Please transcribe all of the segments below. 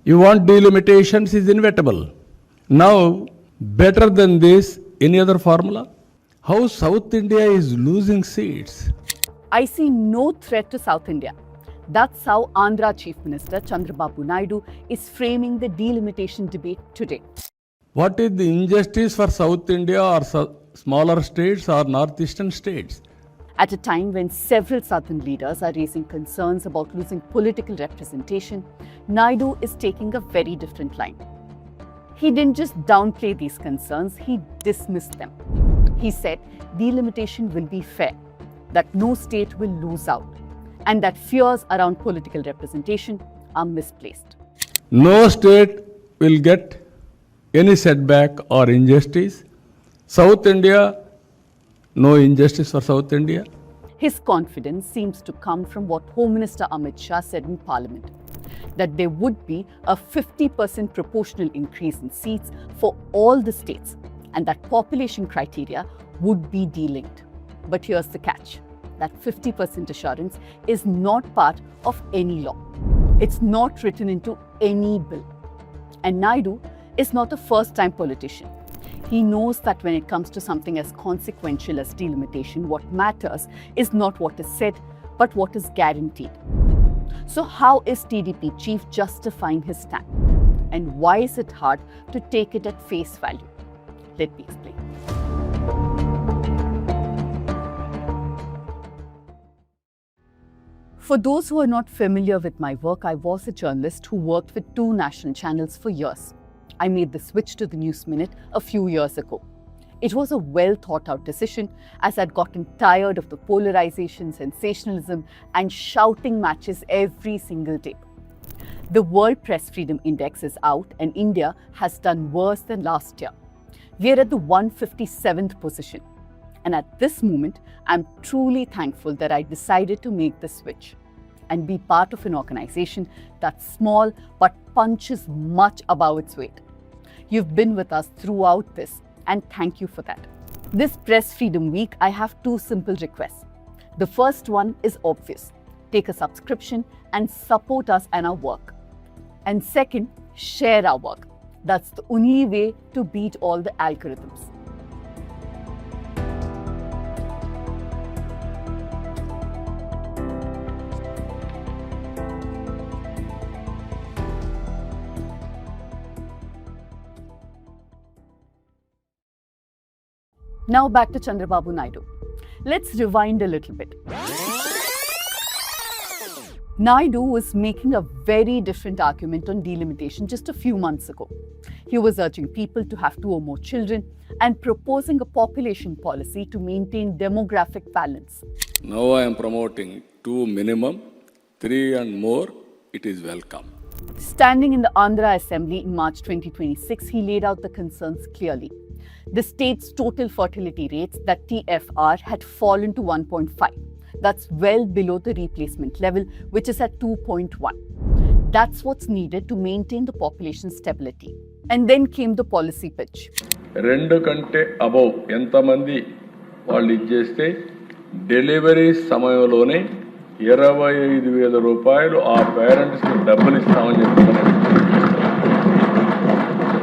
You want delimitations is inevitable. Now, better than this, any other formula? How South India is losing seats? I see no threat to South India. That's how Andhra Chief Minister Chandrababu Naidu is framing the delimitation debate today. What is the injustice for South India or smaller states or northeastern states? At a time when several southern leaders are raising concerns about losing political representation, Naidu is taking a very different line. He didn't just downplay these concerns, he dismissed them. He said delimitation will be fair, that no state will lose out, and that fears around political representation are misplaced. No state will get any setback or injustice. South India, no injustice for South India. His confidence seems to come from what Home Minister Amit Shah said in Parliament, that there would be a 50% proportional increase in seats for all the states, and that population criteria would be delinked. But here's the catch. That 50% assurance is not part of any law. It's not written into any bill. And Naidu is not a first-time politician. He knows that when it comes to something as consequential as delimitation, what matters is not what is said, but what is guaranteed. So how is TDP chief justifying his stand? And why is it hard to take it at face value? Let me explain. For those who are not familiar with my work, I was a journalist who worked with 2 national channels for years. I made the switch to the News Minute a few years ago. It was a well thought out decision as I'd gotten tired of the polarization, sensationalism, and shouting matches every single day. The World Press Freedom Index is out and India has done worse than last year. We're at the 157th position. And at this moment, I'm truly thankful that I decided to make the switch and be part of an organization that's small but punches much above its weight. You've been with us throughout this, and thank you for that. This Press Freedom Week, I have 2 simple requests. The first one is obvious. Take a subscription and support us and our work. And second, share our work. That's the only way to beat all the algorithms. Now back to Chandrababu Naidu. Let's rewind a little bit. Naidu was making a very different argument on delimitation just a few months ago. He was urging people to have 2 or more children and proposing a population policy to maintain demographic balance. Now I am promoting 2 minimum, 3 and more, it is welcome. Standing in the Andhra Assembly in March 2026, he laid out the concerns clearly. The state's total fertility rates, that TFR, had fallen to 1.5. That's well below the replacement level, which is at 2.1. That's what's needed to maintain the population stability. And then came the policy pitch. 2 కంటే above ఎంతమంది వాళ్ళు ఇచ్చేస్తే delivery సమయంలోనే 25,000 రూపాయలు ఆ పేరెంట్స్కి డబ్బులు ఇస్తామని చెప్తున్నారు.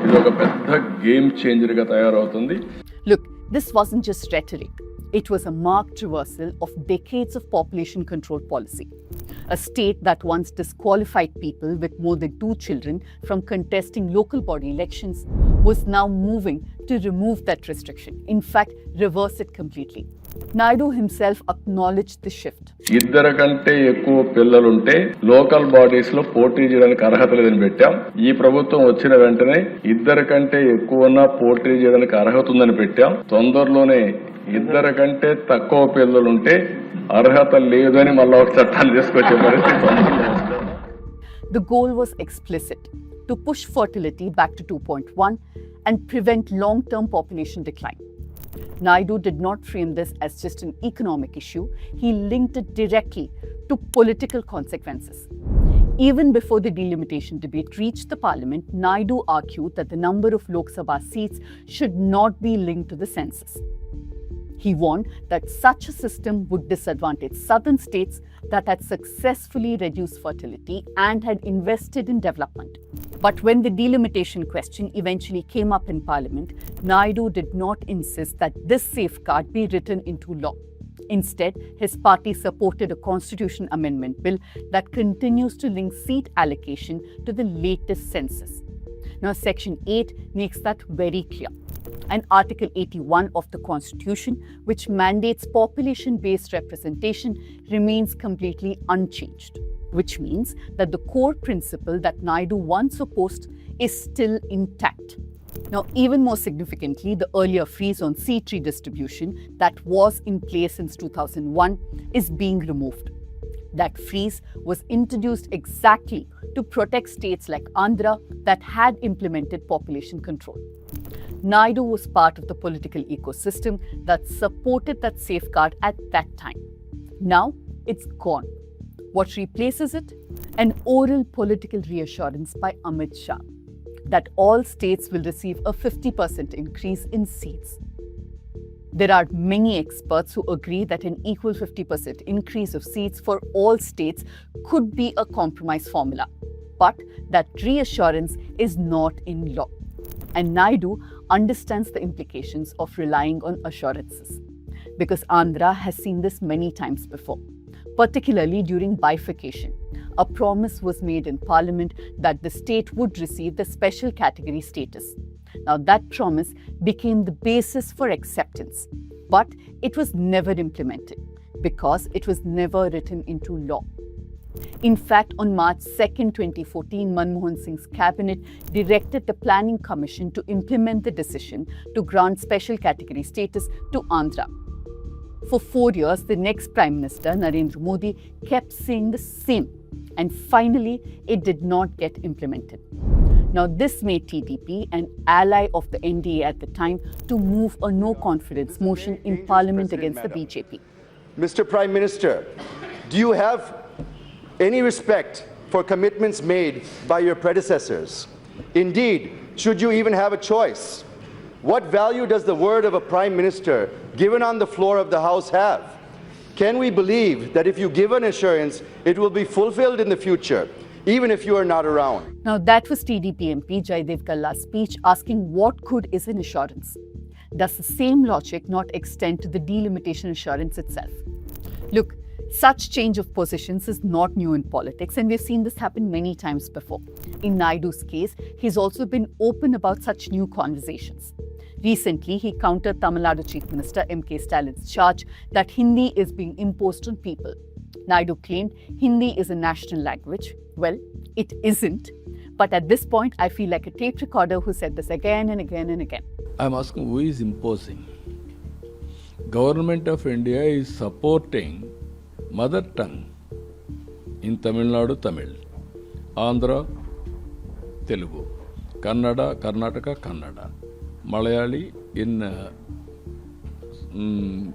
ఇది ఒక పెద్ద గేమ్ చేంజర్గా తయారవుతుంది. Look, this wasn't just rhetoric. It was a marked reversal of decades of population control policy. A state that once disqualified people with more than 2 children from contesting local body elections was now moving to remove that restriction. In fact, reverse it completely. Naidu himself acknowledged the shift. 2 కంటే ఎక్కువ పిల్లలుంటే local bodies లో పోటీ చేయడానికి అర్హత లేదని పెట్టాం. ఈ ప్రభుత్వం వచ్చిన వెంటనే 2 కంటే ఎక్కువన్నా పోటీ చేయడానికి అర్హత ఉందని పెట్టాం. తొందరలోనే 2 కంటే తక్కువ పిల్లలుంటే అర్హత లేదని మళ్ళీ ఒక చట్టాన్ని తీసుకొచ్చే పరిస్థితి. The goal was explicit: to push fertility back to 2.1 and prevent long-term population decline. Naidu did not frame this as just an economic issue. He linked it directly to political consequences. Even before the delimitation debate reached the parliament, Naidu argued that the number of Lok Sabha seats should not be linked to the census. He warned that such a system would disadvantage southern states that had successfully reduced fertility and had invested in development. But when the delimitation question eventually came up in Parliament, Naidu did not insist that this safeguard be written into law. Instead, his party supported a constitution amendment bill that continues to link seat allocation to the latest census. Now, Section 8 makes that very clear. And Article 81 of the Constitution, which mandates population-based representation, remains completely unchanged, which means that the core principle that Naidu once opposed is still intact. Now, even more significantly, the earlier freeze on seat redistribution that was in place since 2001 is being removed. That freeze was introduced exactly to protect states like Andhra that had implemented population control. Naidu was part of the political ecosystem that supported that safeguard at that time. Now, it's gone. What replaces it? An oral political reassurance by Amit Shah that all states will receive a 50% increase in seats. There are many experts who agree that an equal 50% increase of seats for all states could be a compromise formula, but that reassurance is not in law. And Naidu understands the implications of relying on assurances, because Andhra has seen this many times before, particularly during bifurcation. A promise was made in Parliament that the state would receive the special category status. Now, that promise became the basis for acceptance, but it was never implemented because it was never written into law. In fact, on March 2, 2014, Manmohan Singh's cabinet directed the Planning Commission to implement the decision to grant special category status to Andhra. For 4 years, the next Prime Minister, Narendra Modi, kept saying the same, and finally, it did not get implemented. Now, this made TDP, an ally of the NDA at the time, to move a no-confidence motion in Parliament against the BJP. Mr. Prime Minister, do you have any respect for commitments made by your predecessors? Indeed, should you even have a choice? What value does the word of a Prime Minister given on the floor of the House have? Can we believe that if you give an assurance, it will be fulfilled in the future, even if you are not around? Now, that was TDP MP Jaidev Kalla's speech asking what good is an assurance. Does the same logic not extend to the delimitation assurance itself? Look, such change of positions is not new in politics, and we've seen this happen many times before. In Naidu's case, he's also been open about such new conversations. Recently, he countered Tamil Nadu Chief Minister M.K. Stalin's charge that Hindi is being imposed on people. Naidu claimed Hindi is a national language. Well, it isn't. But at this point, I feel like a tape recorder who said this again and again and again. I'm asking, who is imposing? Government of India is supporting mother tongue in Tamil Nadu, Tamil, Andhra, Telugu, Kannada, Karnataka, Kannada, Malayali in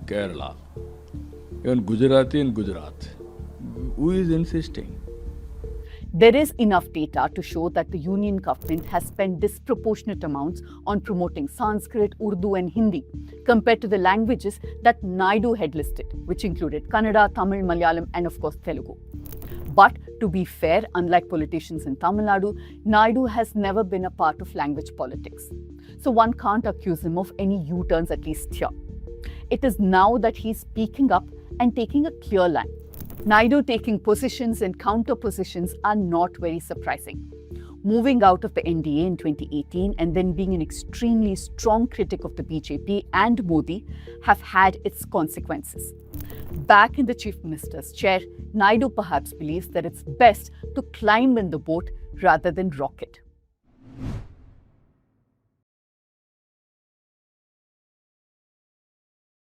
Kerala, even Gujarati in Gujarat. Who is insisting? There is enough data to show that the union government has spent disproportionate amounts on promoting Sanskrit, Urdu and Hindi compared to the languages that Naidu had listed, which included Kannada, Tamil, Malayalam and of course Telugu. But to be fair, unlike politicians in Tamil Nadu, Naidu has never been a part of language politics. So one can't accuse him of any U-turns, at least here. It is now that he's speaking up and taking a clear line. Naidu taking positions and counter positions are not very surprising. Moving out of the NDA in 2018 and then being an extremely strong critic of the BJP and Modi have had its consequences. Back in the Chief Minister's chair, Naidu perhaps believes that it's best to climb in the boat rather than rock it.